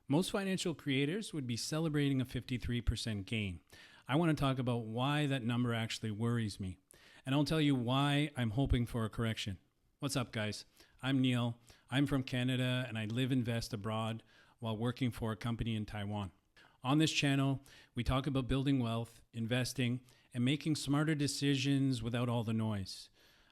Most financial creators would be celebrating a 53% gain. I want to talk about why that number actually worries me. And I'll tell you why I'm hoping for a correction. What's up, guys? I'm Neil. I'm from Canada and I live and invest abroad while working for a company in Taiwan. On this channel, we talk about building wealth, investing, and making smarter decisions without all the noise.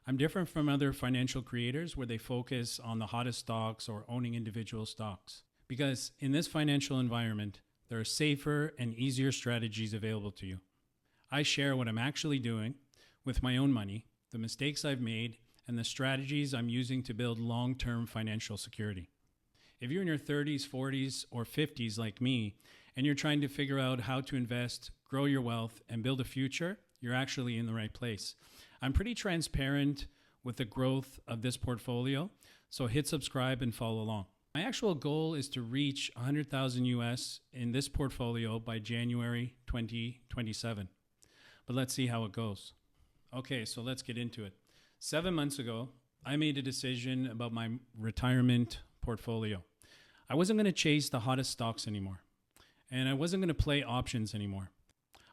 I'm different from other financial creators where they focus on the hottest stocks or owning individual stocks. Because in this financial environment, there are safer and easier strategies available to you. I share what I'm actually doing with my own money, the mistakes I've made, and the strategies I'm using to build long-term financial security. If you're in your 30s, 40s, or 50s like me, and you're trying to figure out how to invest, grow your wealth, and build a future, you're actually in the right place. I'm pretty transparent with the growth of this portfolio, so hit subscribe and follow along. My actual goal is to reach 100,000 US in this portfolio by January 2027. But let's see how it goes. Okay, so let's get into it. 7 months ago, I made a decision about my retirement portfolio. I wasn't going to chase the hottest stocks anymore, and I wasn't going to play options anymore.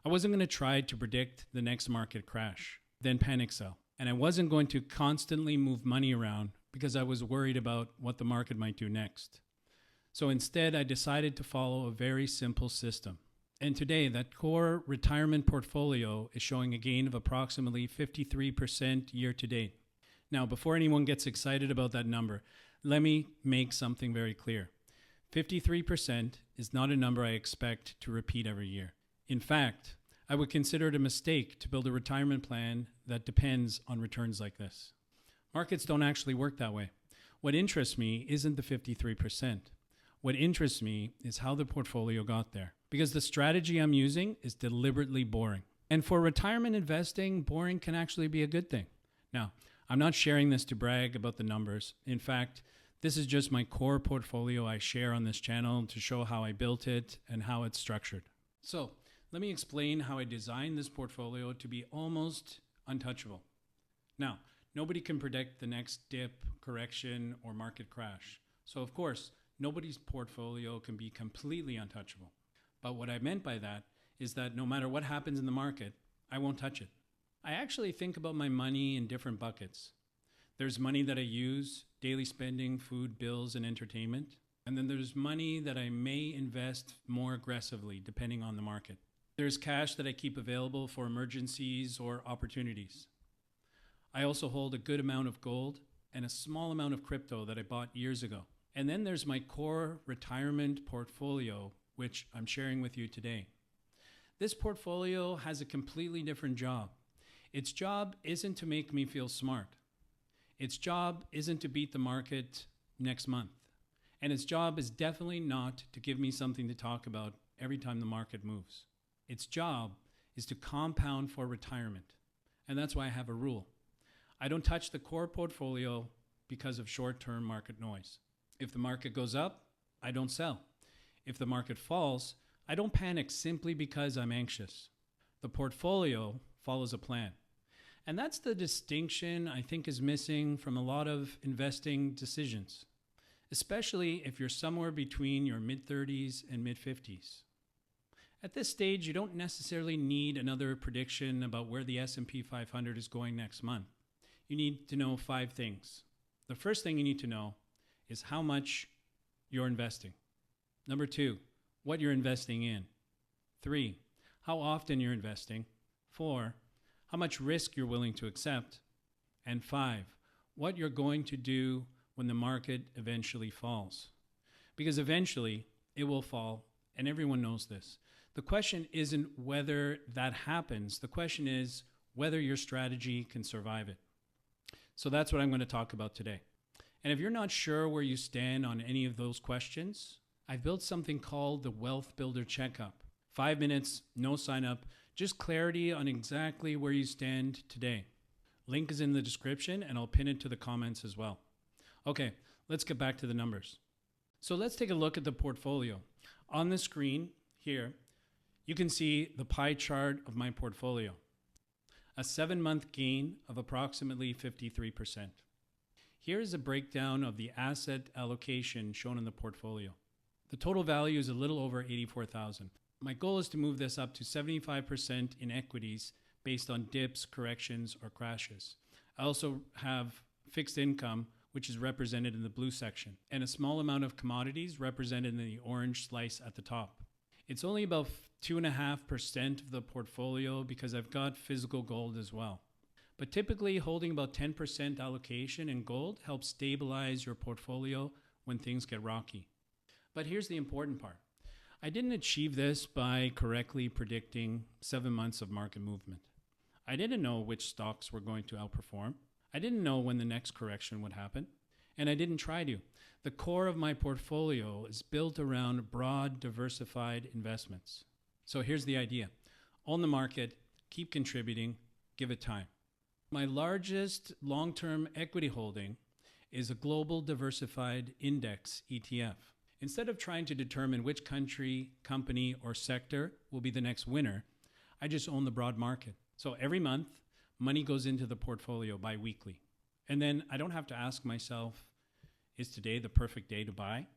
I wasn't going to try to predict the next market crash, then panic sell. And I wasn't going to constantly move money around because I was worried about what the market might do next. So instead, I decided to follow a very simple system. And today, that core retirement portfolio is showing a gain of approximately 53% year to date. Now, before anyone gets excited about that number, let me make something very clear. 53% is not a number I expect to repeat every year. In fact, I would consider it a mistake to build a retirement plan that depends on returns like this. Markets don't actually work that way. What interests me isn't the 53%. What interests me is how the portfolio got there. Because the strategy I'm using is deliberately boring. And for retirement investing, boring can actually be a good thing. Now, I'm not sharing this to brag about the numbers. In fact, this is just my core portfolio I share on this channel to show how I built it and how it's structured. So, let me explain how I designed this portfolio to be almost untouchable. Now, nobody can predict the next dip, correction, or market crash. So of course, nobody's portfolio can be completely untouchable. But what I meant by that is that no matter what happens in the market, I won't touch it. I actually think about my money in different buckets. There's money that I use, daily spending, food, bills, and entertainment. And then there's money that I may invest more aggressively depending on the market. There's cash that I keep available for emergencies or opportunities. I also hold a good amount of gold and a small amount of crypto that I bought years ago. And then there's my core retirement portfolio, which I'm sharing with you today. This portfolio has a completely different job. Its job isn't to make me feel smart. Its job isn't to beat the market next month. And its job is definitely not to give me something to talk about every time the market moves. Its job is to compound for retirement. And that's why I have a rule. I don't touch the core portfolio because of short-term market noise. If the market goes up, I don't sell. If the market falls, I don't panic simply because I'm anxious. The portfolio follows a plan. And that's the distinction I think is missing from a lot of investing decisions, especially if you're somewhere between your mid-30s and mid-50s. At this stage, you don't necessarily need another prediction about where the S&P 500 is going next month. You need to know 5 things. The first thing you need to know is how much you're investing. Number 2, what you're investing in. 3, how often you're investing. 4, how much risk you're willing to accept. And 5, what you're going to do when the market eventually falls. Because eventually it will fall, and everyone knows this. The question isn't whether that happens. The question is whether your strategy can survive it. So that's what I'm going to talk about today. And if you're not sure where you stand on any of those questions, I've built something called the Wealth Builder Checkup. 5 minutes, no sign up, just clarity on exactly where you stand today. Link is in the description and I'll pin it to the comments as well. Okay, let's get back to the numbers. So let's take a look at the portfolio. On the screen here, you can see the pie chart of my portfolio. A 7-month gain of approximately 53%. Here is a breakdown of the asset allocation shown in the portfolio. The total value is a little over 84,000. My goal is to move this up to 75% in equities based on dips, corrections, or crashes. I also have fixed income, which is represented in the blue section, and a small amount of commodities represented in the orange slice at the top. It's only about 2.5% of the portfolio because I've got physical gold as well. But typically holding about 10% allocation in gold helps stabilize your portfolio when things get rocky. But here's the important part. I didn't achieve this by correctly predicting 7 months of market movement. I didn't know which stocks were going to outperform. I didn't know when the next correction would happen, and I didn't try to. The core of my portfolio is built around broad, diversified investments. So here's the idea. Own the market, keep contributing, give it time. My largest long-term equity holding is a global diversified index ETF. Instead of trying to determine which country, company, or sector will be the next winner, I just own the broad market. So every month, money goes into the portfolio bi-weekly. And then I don't have to ask myself, is today the perfect day to buy?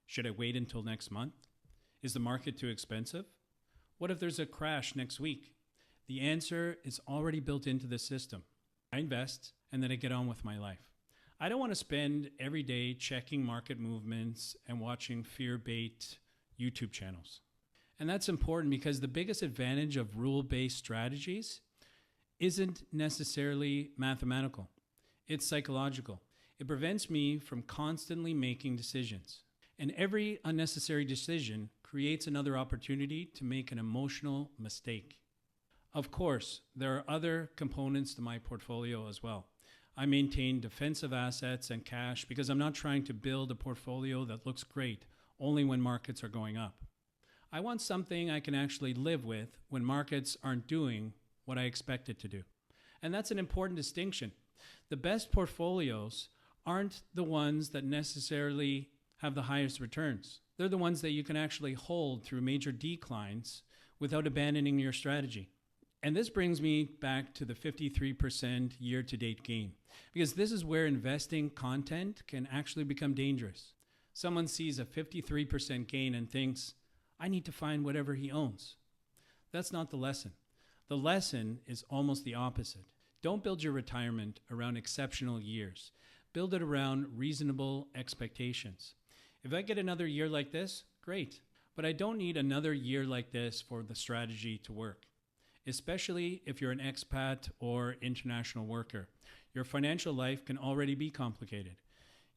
Should I wait until next month? Is the market too expensive? What if there's a crash next week? The answer is already built into the system. I invest, and then I get on with my life. I don't want to spend every day checking market movements and watching fear-bait YouTube channels. And that's important because the biggest advantage of rule-based strategies isn't necessarily mathematical. It's psychological. It prevents me from constantly making decisions. And every unnecessary decision creates another opportunity to make an emotional mistake. Of course, there are other components to my portfolio as well. I maintain defensive assets and cash because I'm not trying to build a portfolio that looks great only when markets are going up. I want something I can actually live with when markets aren't doing what I expect it to do. And that's an important distinction. The best portfolios aren't the ones that necessarily have the highest returns. They're the ones that you can actually hold through major declines without abandoning your strategy. And this brings me back to the 53% year-to-date gain, because this is where investing content can actually become dangerous. Someone sees a 53% gain and thinks, I need to find whatever he owns. That's not the lesson. The lesson is almost the opposite. Don't build your retirement around exceptional years. Build it around reasonable expectations. If I get another year like this, great. But I don't need another year like this for the strategy to work. Especially if you're an expat or international worker. Your financial life can already be complicated.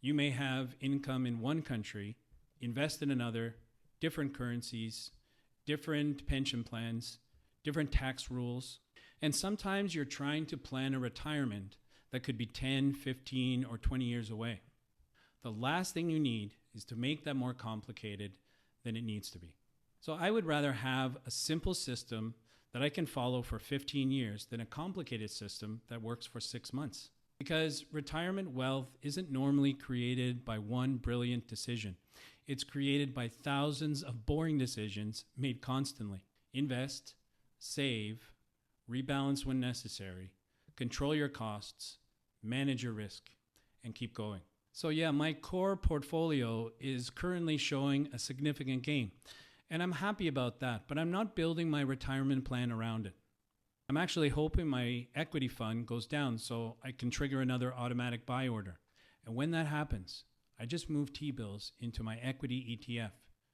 You may have income in one country, invest in another, different currencies, different pension plans, different tax rules, and sometimes you're trying to plan a retirement that could be 10, 15, or 20 years away. The last thing you need is to make that more complicated than it needs to be. So I would rather have a simple system that I can follow for 15 years than a complicated system that works for 6 months. Because retirement wealth isn't normally created by one brilliant decision. It's created by thousands of boring decisions made constantly. Invest, save, rebalance when necessary, control your costs, manage your risk, and keep going. So yeah, my core portfolio is currently showing a significant gain. And I'm happy about that, but I'm not building my retirement plan around it. I'm actually hoping my equity fund goes down so I can trigger another automatic buy order. And when that happens, I just move T-bills into my equity ETF.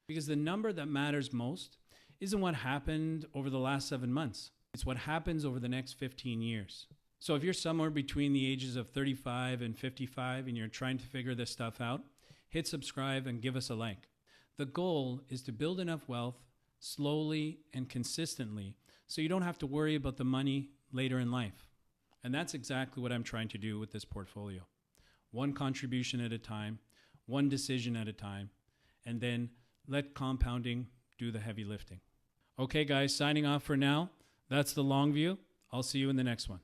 Because the number that matters most isn't what happened over the last 7 months. It's what happens over the next 15 years. So if you're somewhere between the ages of 35 and 55 and you're trying to figure this stuff out, hit subscribe and give us a like. The goal is to build enough wealth slowly and consistently so you don't have to worry about the money later in life. And that's exactly what I'm trying to do with this portfolio. One contribution at a time, one decision at a time, and then let compounding do the heavy lifting. Okay, guys, signing off for now. That's the long view. I'll see you in the next one.